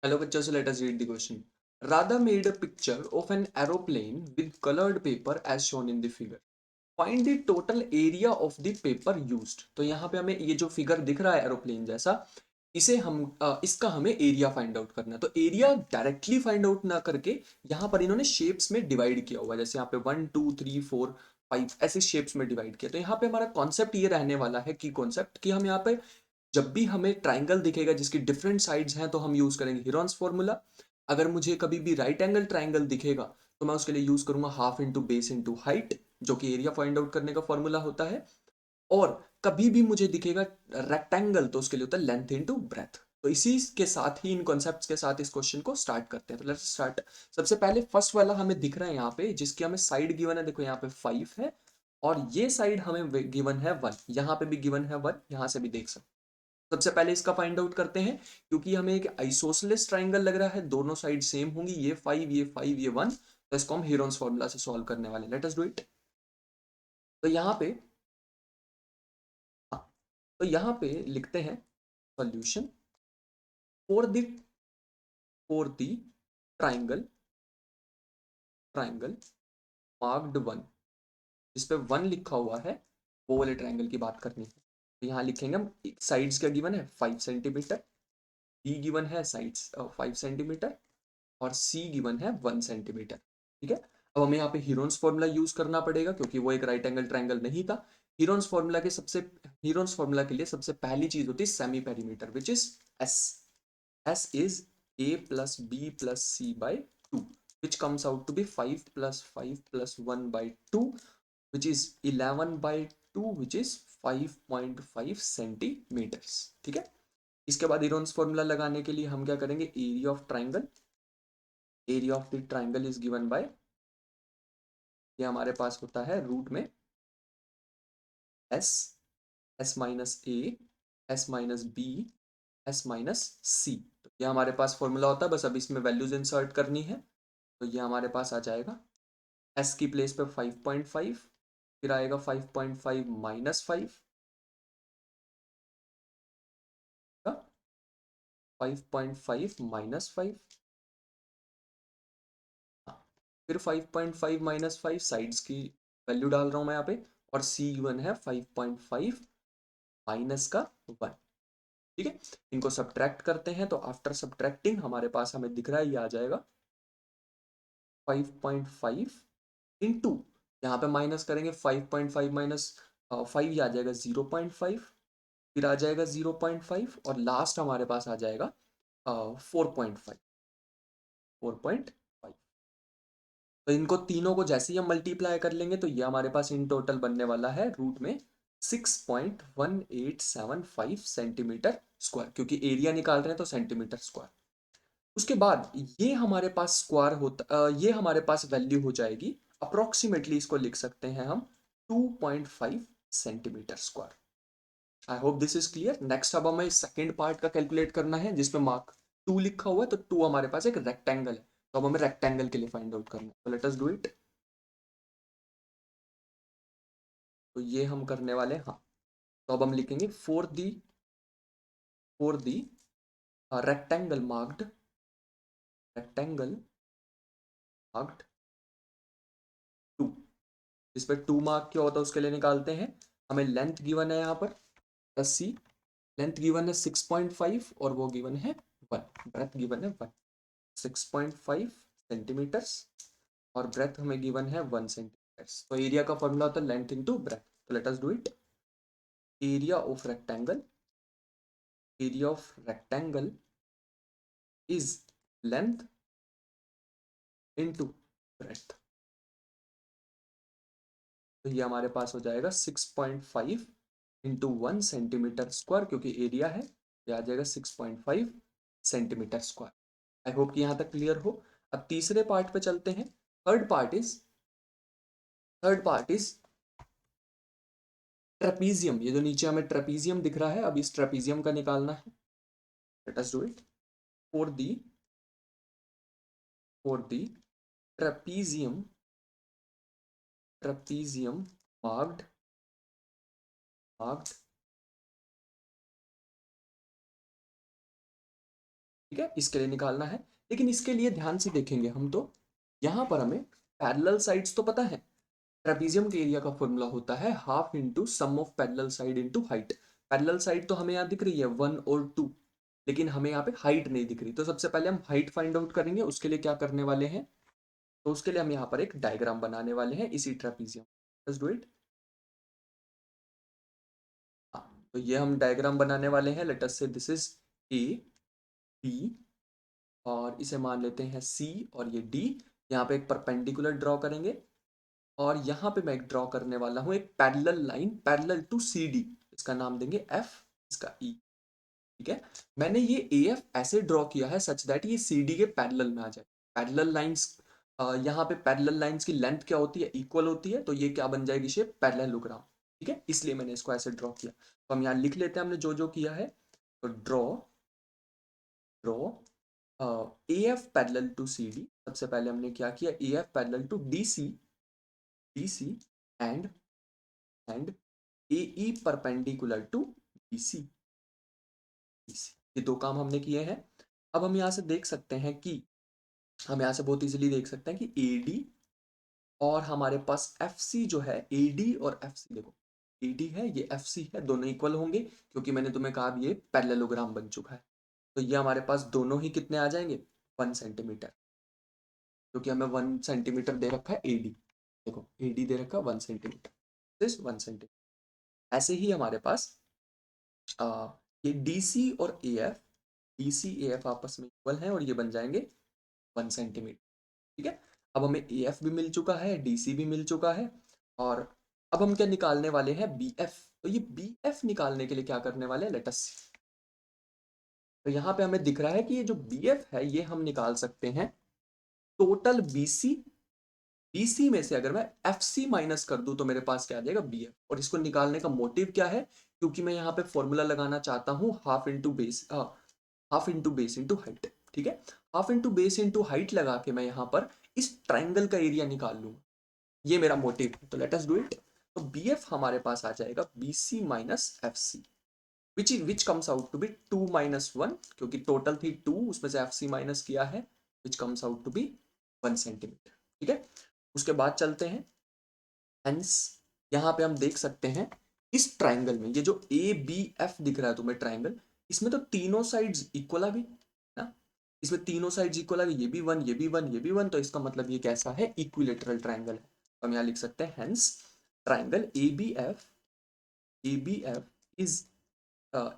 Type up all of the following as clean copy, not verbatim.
Hello, bachcho, so let us read the question. Radha made a picture of an aeroplane with colored paper as shown in the figure. Find the total area of the paper used. तो यहाँ पे हमें ये जो figure दिख रहा है aeroplane जैसा, इसे इसका हमें एरिया फाइंड आउट करना है। तो एरिया डायरेक्टली फाइंड आउट ना करके यहाँ पर इन्होंने शेप्स में डिवाइड किया हुआ है। जैसे यहाँ पे 1 2 3 4 5 ऐसे शेप्स में डिवाइड किया। तो यहाँ पे हमारा कॉन्सेप्ट ये रहने वाला है की कॉन्सेप्ट कि हम यहाँ पे जब भी हमें ट्राइंगल दिखेगा जिसकी डिफरेंट साइड्स हैं तो हम यूज करेंगे हीरोन्स फॉर्मूला। अगर मुझे कभी भी राइट एंगल ट्राइंगल दिखेगा तो मैं उसके लिए यूज करूंगा half into base into height, जो कि एरिया फाइंड आउट करने का फॉर्मूला होता है। और कभी भी मुझे दिखेगा रेक्टेंगल तो उसके लिए होता है लेंथ इंटू ब्रेथ। तो इसी के साथ ही इन कॉन्सेप्ट्स के साथ इस क्वेश्चन को स्टार्ट करते हैं। तो लेट्स स्टार्ट। सबसे पहले फर्स्ट वाला हमें दिख रहा है यहाँ पे, जिसकी हमें साइड गिवन है। देखो यहाँ पे 5 है और ये साइड हमें गिवन है 1। यहाँ पे भी गिवन है 1, यहाँ से भी देख सकते हैं। सबसे पहले इसका फाइंड आउट करते हैं, क्योंकि हमें एक आइसोसेलेस ट्राइंगल लग रहा है, दोनों साइड सेम होंगी, ये 5 ये 5 ये 1। तो इसको हम हीरोन्स फॉर्मूला से सॉल्व करने वाले। Late us do it. तो यहाँ पे हाँ, तो यहाँ पे लिखते हैं solution for the for the triangle triangle marked 1, जिस पे 1 लिखा हुआ है, वो वाले ट्राइंगल की बात करनी है। तो यहाँ लिखेंगे हम साइड्स क्या गिवन है 5 सेंटीमीटर, बी गिवन है साइड्स 5 सेंटीमीटर और सी गिवन है 1 सेंटीमीटर। ठीक है। अब हमें यहाँ पे हीरोन्स फॉर्मूला यूज करना पड़ेगा, क्योंकि वो एक राइट एंगल ट्राइंगल नहीं था। हीरोन्स फॉर्मूला के लिए सबसे पहली चीज होती है semi perimeter, which is S. S is A plus B plus C by 2, which comes out to be 5 plus 5 plus 1 by 2, which is 11 by 2, which is 5.5 centimetres. ठीक है। इसके बाद हीरोन्स फॉर्मूला लगाने के लिए हम क्या करेंगे, area of triangle. Area of the triangle is given by, ये हमारे पास होता है रूट में S, S minus A, S minus B, S minus C. तो ये हमारे पास फॉर्मूला होता है, बस अब इसमें वैल्यूज इंसर्ट करनी है। तो ये हमारे पास आ जाएगा एस की प्लेस पे 5.5, फिर आएगा 5.5 माइनस 5 का 5.5 माइनस 5, फिर 5.5 माइनस 5 साइड्स की वैल्यू डाल रहा हूँ मैं यहाँ पे, और सी गिवन है 5.5 माइनस का 1। ठीक है। इनको सब्ट्रैक्ट करते हैं, तो आफ्टर सब्ट्रैक्टिंग हमारे पास हमें दिख रहा है ये आ जाएगा 5.5 इंटू, यहाँ पे माइनस करेंगे 5.5 माइनस 5, ये आ जाएगा 0.5, फिर आ जाएगा 0.5 और लास्ट हमारे पास आ जाएगा 4.5। तो इनको तीनों को जैसे ही हम मल्टीप्लाई कर लेंगे तो ये हमारे पास इन टोटल बनने वाला है रूट में 6.1875 सेंटीमीटर स्क्वायर, क्योंकि एरिया निकाल रहे हैं तो सेंटीमीटर स्क्वायर। उसके बाद ये हमारे पास स्क्वायर होता, ये हमारे पास वैल्यू हो जाएगी अप्रोक्सीमेटली, इसको लिख सकते हैं हम 2.5 centimetre square. I hope this is clear. Next अब हमें सेकेंड पार्ट का कैलकुलेट करना है, जिसमें मार्क 2 लिखा हुआ है। तो 2 हमारे पास एक रेक्टेंगल है, तो अब हमें रेक्टेंगल के लिए फाइंड आउट करना है। तो लेट अस डू इट। तो ये हम करने वाले हैं। हाँ, तो अब हम लिखेंगे for the rectangle marked, rectangle marked 2। इस पर 2 मार्क क्या होता है उसके लिए निकालते हैं। हमें लेंथ गिवन है यहाँ पर 80, लेंथ गिवन है 6.5 और वो गिवन है 1, ब्रेथ गिवन है 1, 6.5 सेंटीमीटर्स और ब्रेथ हमें गिवन है 1 सेंटीमीटर्स। तो एरिया का फॉर्मूला होता है लेंथ इनटू ब्रेथ। तो let us do it. Area of rectangle, area of rectangle is length into breadth. तो ये हमारे पास हो जाएगा 6.5 इंटू 1 सेंटीमीटर स्क्वायर, क्योंकि एरिया है, ये आ जाएगा 6.5 सेंटीमीटर स्क्वायर। आई होप कि यहाँ तक क्लियर हो। अब तीसरे पार्ट पे चलते हैं। Third part is trapezium. ये जो नीचे हमें ट्रेपीजियम दिख रहा है, अब इस ट्रेपीजियम का निकालना है। Late us do it. For the trapezium, trapezium marked marked ठीक है, इसके लिए निकालना है। लेकिन इसके लिए ध्यान से देखेंगे हम तो यहाँ पर हमें पैरेलल साइड्स तो पता है। ट्रेपीजियम के एरिया का फॉर्मूला होता है half into sum of parallel side into height. Parallel side तो हमें यहाँ दिख रही है 1 और 2, लेकिन हमें यहाँ पे हाइट नहीं दिख रही। तो सबसे पहले हम हाइट फाइंड आउट करेंगे। उसके लिए क्या करने वाले हैं, तो उसके लिए हम यहाँ पर एक डायग्राम बनाने वाले हैं इसी ट्रेपीजियम। Let's do it. हाँ, तो ये हम डायग्राम बनाने वाले हैं। लेट अस से दिस इज ए, बी, और इसे मान लेते हैं सी, और ये डी। यहाँ पे एक परपेंडिकुलर ड्रॉ करेंगे, और यहाँ पे मैं एक ड्रॉ करने वाला हूँ एक parallel line parallel to C D. इसका नाम देंगे एफ, इसका ई। ठीक है, मैंने ये ए एफ ऐसे ड्रॉ किया है सच दैट ये सी डी के पैरेलल में आ जाए। पैरेलल लाइंस, यहाँ पे पैरेलल लाइंस की लेंथ क्या होती है, इक्वल होती है। तो ये क्या बन जाएगी शेप, पैरेललोग्राम। ठीक है, इसलिए मैंने इसको ऐसे ड्रॉ किया। तो हम यहाँ लिख लेते हैं हमने जो जो किया है। तो draw draw A F parallel to C D. सबसे पहले हमने क्या किया, A F parallel to D C, D C and and A E perpendicular to B C, B C. ये दो काम हमने किए हैं। अब हम यहाँ से देख सकते हैं कि हम यहाँ से बहुत इजीली देख सकते हैं कि ए डी और हमारे पास एफ सी जो है, ए डी और एफ सी, देखो ए डी है, ये एफ सी है, दोनों इक्वल होंगे क्योंकि मैंने तुम्हें कहा ये पैरेललोग्राम बन चुका है। तो ये हमारे पास दोनों ही कितने आ जाएंगे, 1 सेंटीमीटर, क्योंकि हमें 1 सेंटीमीटर दे रखा है ए डी। देखो ए डी दे रखा है 1 सेंटीमीटर, दिस 1 सेंटीमीटर। ऐसे ही हमारे पास ये डी सी और A F, D C A F आपस में इक्वल हैं और ये बन जाएंगे 1 सेंटीमीटर। ठीक है, अब हमें ए एफ भी मिल चुका है, डी सी भी मिल चुका है, और अब हम क्या निकालने वाले हैं, बी एफ। तो ये बी एफ निकालने के लिए क्या करने वाले हैं, लेट अस सी। तो यहाँ पे हमें दिख रहा है कि ये जो बी एफ है ये हम निकाल सकते हैं total B C. B C में से अगर मैं एफ सी माइनस कर दूं तो मेरे पास क्या आ जाएगा, बी एफ। और इसको निकालने का मोटिव क्या है, क्योंकि मैं यहाँ पे फॉर्मूला लगाना चाहता हूँ half into base into height. ठीक है, half into base into height लगा के मैं यहाँ पर इस ट्राइंगल का एरिया निकाल लूंगा। ये मेरा मोटिव है, तो लेट अस डू इट। तो बी एफ हमारे पास आ जाएगा B C minus F C, which comes out to be 2 - 1, क्योंकि टोटल थी 2, उसमें से एफ सी माइनस किया है, which comes out to be 1 centimetre. ठीक है, उसके बाद चलते हैं। हेंस यहाँ पे हम देख सकते हैं इस ट्राइंगल में ये जो ए बी एफ दिख रहा है तुम्हें ट्राइंगल, इसमें तो तीनों साइड्स इक्वल आ गई ना। इसमें तीनों साइड्स इक्वल आ गई, ये भी 1, ये भी 1, ये भी 1। तो इसका मतलब ये कैसा है, इक्विलेटरल ट्राइंगल है। तो हम यहाँ लिख सकते हैं hence triangle A B F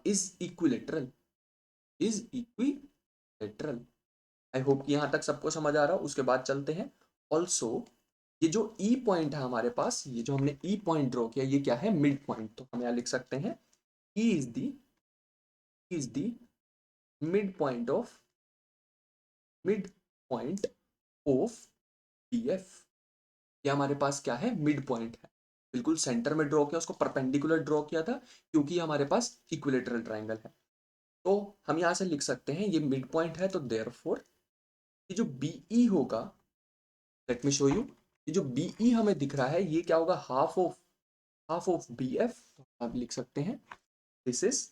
is equilateral, is equilateral. I hope कि यहाँ तक सबको समझ आ रहा हो। उसके बाद चलते हैं। ऑल्सो ये जो ई पॉइंट है हमारे पास, ये जो हमने ई पॉइंट ड्रॉ किया, ये क्या है, मिड पॉइंट। तो हम यहाँ लिख सकते हैं E is the mid point of mid point of D F. ये हमारे पास क्या है, मिड पॉइंट है। बिल्कुल सेंटर में ड्रॉ किया, उसको परपेंडिकुलर ड्रॉ किया था क्योंकि हमारे पास इक्विलेटरल ट्राइंगल है। तो हम यहाँ से लिख सकते हैं ये मिड पॉइंट है, तो देयरफॉर ये जो बी ई होगा, लेट मी शो यू। ये जो बी ई हमें दिख रहा है ये क्या होगा, हाफ ऑफ बी एफ। आप लिख सकते हैं दिस इज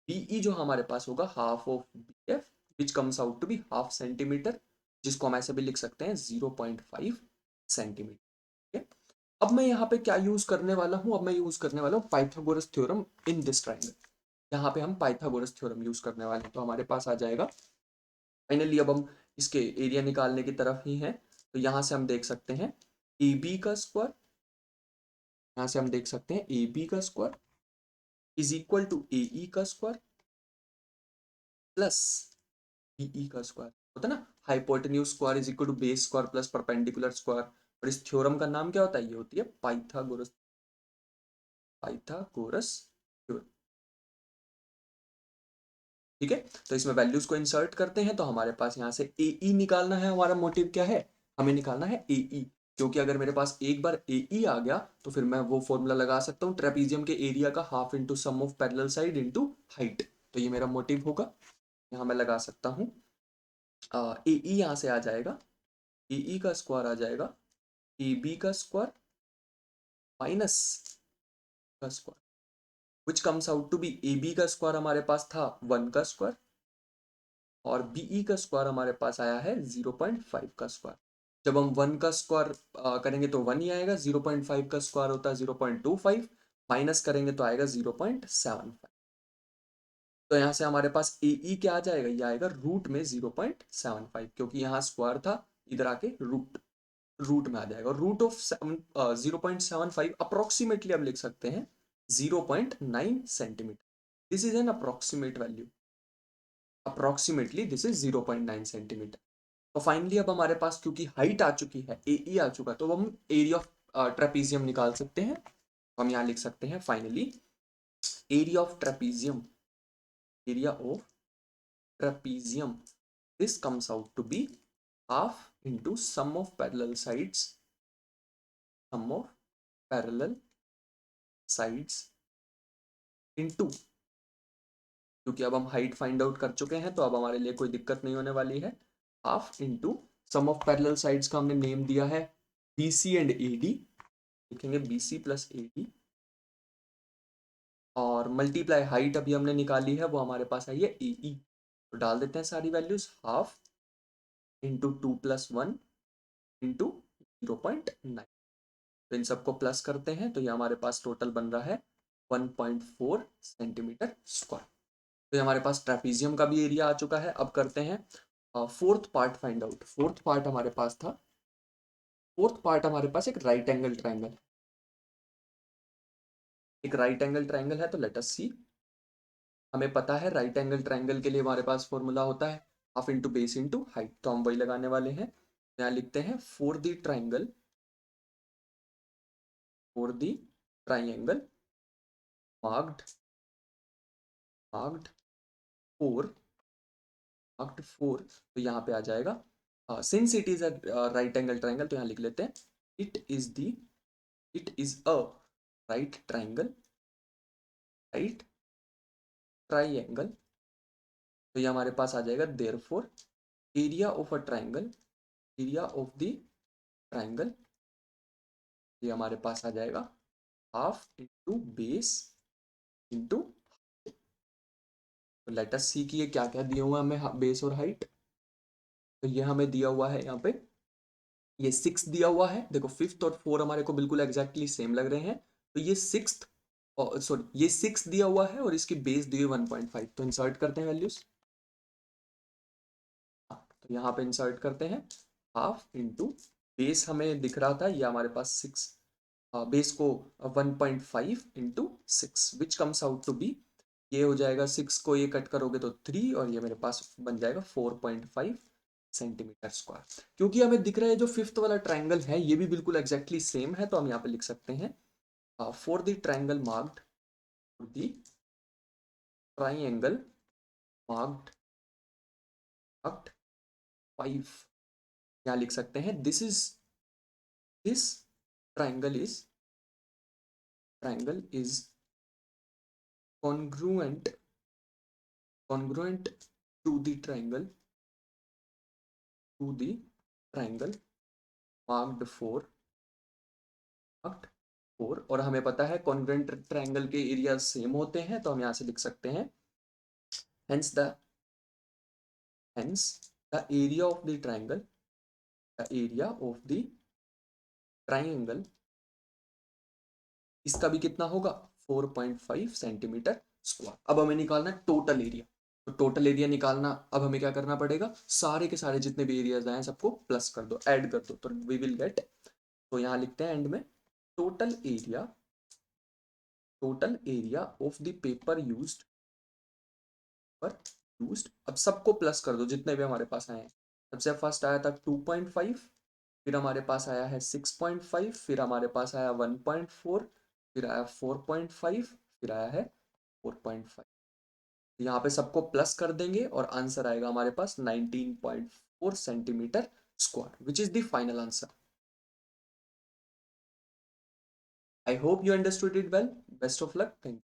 बी ई, जो हमारे पास होगा half of B F, which comes out to be half centimetre, जिसको हम ऐसे भी लिख सकते हैं 0.5 सेंटीमीटर। ठीक है, अब मैं यहाँ पे क्या यूज करने वाला हूँ, अब मैं यूज करने वाला हूँ Pythagoras theorem in this triangle. यहाँ पे हम पाइथागोरस थ्योरम यूज करने वाले हैं। तो हमारे पास आ जाएगा फाइनली, अब हम इसके एरिया निकालने की तरफ ही हैं। तो यहाँ से हम देख सकते हैं ए बी का स्क्वायर, यहाँ से हम देख सकते हैं ए बी का स्क्वायर इज इक्वल टू ए ई का स्क्वायर प्लस बी ई का स्क्वायर। होता है ना, hypotenuse square is equal to base square plus perpendicular square. और इस थ्योरम का नाम क्या होता है, ये होती है पाइथागोरस थ्योरम। ठीक है, तो इसमें वैल्यूज को इंसर्ट करते हैं। तो हमारे पास यहाँ से ए ई निकालना है। हमारा मोटिव क्या है, हमें निकालना है ए ई, क्योंकि अगर मेरे पास एक बार ए ई आ गया तो फिर मैं वो फॉर्मूला लगा सकता हूँ ट्रेपीजियम के एरिया का, half into sum of parallel side into height. तो ये मेरा मोटिव होगा। यहाँ मैं लगा सकता हूँ ए ई, यहाँ से आ जाएगा ए ई का स्क्वायर आ जाएगा ए बी का स्क्वायर माइनस का square, which comes out to be A B का स्क्वायर हमारे पास था 1 का स्क्वायर और बीई का स्क्वायर हमारे पास आया है 0.5 का स्क्वायर। जब हम 1 का स्क्वायर करेंगे तो 1 ही आएगा, 0.5 का स्क्वायर होता है 0.25, माइनस करेंगे तो आएगा 0.75। तो यहाँ से हमारे पास ए ई क्या आ जाएगा, ये आएगा रूट में 0.75, क्योंकि यहाँ स्क्वायर था, इधर आके रूट रूट में आ जाएगा। रूट ऑफ 0.75 अप्रोक्सीमेटली हम लिख सकते हैं 0.9 centimetre. This is an approximate value, approximately this is 0.9 centimetre. तो फाइनली अब हमारे पास क्योंकि हाइट आ चुकी है, ए ई आ चुका है, तो हम एरिया ऑफ ट्रेपीजियम निकाल सकते हैं। तो हम यहाँ लिख सकते हैं finally area of trapezium, area of trapezium, this comes out to be half into sum of parallel sides, sum of parallel sides into, क्योंकि अब हम हाइट फाइंड आउट कर चुके हैं तो अब हमारे लिए कोई दिक्कत नहीं होने वाली है। Half into sum of parallel sides का हमने नेम दिया है BC एंड AD, लिखेंगे BC प्लस AD, और मल्टीप्लाई हाइट अभी हमने निकाली है वो हमारे पास आई है AE। तो डाल देते हैं सारी वैल्यूज, हाफ इंटू 2 + 1 इंटू 0.9। तो इन सबको प्लस करते हैं तो ये हमारे पास टोटल बन रहा है 1.4 सेंटीमीटर स्क्वायर। तो ये हमारे पास ट्रेपीजियम का भी एरिया आ चुका है। अब करते हैं fourth part find out. Fourth part हमारे पास था, फोर्थ पार्ट हमारे पास एक राइट एंगल ट्राइंगल, एक राइट एंगल ट्राइंगल है। तो लेट अस सी, हमें पता है राइट एंगल ट्राइंगल के लिए हमारे पास फॉर्मूला होता है half into base into height, तो हम वही लगाने वाले हैं। यहाँ लिखते हैं for the triangle, for the triangle marked, marked four, marked four, तो यहाँ पे आ जाएगा since it is a right angle triangle, तो यहाँ लिख लेते हैं it is the, it is a right triangle, right triangle. तो ये हमारे पास आ जाएगा therefore area of a triangle, area of the triangle, ये हमारे पास आ जाएगा हाफ इंटू बेस इंटू, तो लेट अस सी कि ये क्या क्या दिया हुआ है हमें बेस और हाइट। तो ये हमें दिया हुआ है यहाँ पे, ये 6 दिया हुआ है, देखो 5th और 4 हमारे को बिल्कुल एग्जैक्टली सेम लग रहे हैं। तो ये 6th, सॉरी ये 6 दिया हुआ है और इसकी बेस दी हुई 1.5, तो इंसर्ट करते हैं वैल्यूज। तो यहाँ पे इंसर्ट करते हैं हाफ इंटू बेस, हमें दिख रहा था ये हमारे पास 6, बेस को 1.5 into 6 which comes out to be, ये हो जाएगा 6 को ये कट करोगे तो 3, और ये मेरे पास बन जाएगा 4.5 सेंटीमीटर स्क्वायर। क्योंकि हमें दिख रहा है जो 5th वाला ट्राइंगल है ये भी बिल्कुल एग्जैक्टली सेम है, तो हम यहाँ पे लिख सकते हैं for the triangle marked, for the triangle marked, marked 5, यहाँ लिख सकते हैं this is, this triangle is, triangle is congruent, congruent to the triangle, to the triangle marked for, marked for, और हमें पता है congruent triangle के एरिया सेम होते हैं, तो हम यहाँ से लिख सकते हैं hence the, hence the area of the triangle, the area of the triangle, इसका भी कितना होगा 4.5 सेंटीमीटर स्क्वायर। अब हमें निकालना है टोटल एरिया, तो टोटल एरिया निकालना, अब हमें क्या करना पड़ेगा, सारे के सारे जितने भी एरियाज आए सबको प्लस कर दो, ऐड कर दो, तो वी विल गेट, तो यहाँ लिखते हैं एंड में total area, total area of the paper used, पर यूज्ड, अब सबको प्लस कर दो जितने भी हमारे पास आए हैं। सबसे फर्स्ट आया था 2.5, फिर हमारे पास आया है 6.5, फिर हमारे पास आया 1.4, फिर आया 4.5, फिर आया है 4.5। यहाँ पे सबको प्लस कर देंगे और आंसर आएगा हमारे पास 19.4 centimetre square, which is the final answer. I hope you understood it well, best of luck, thank you.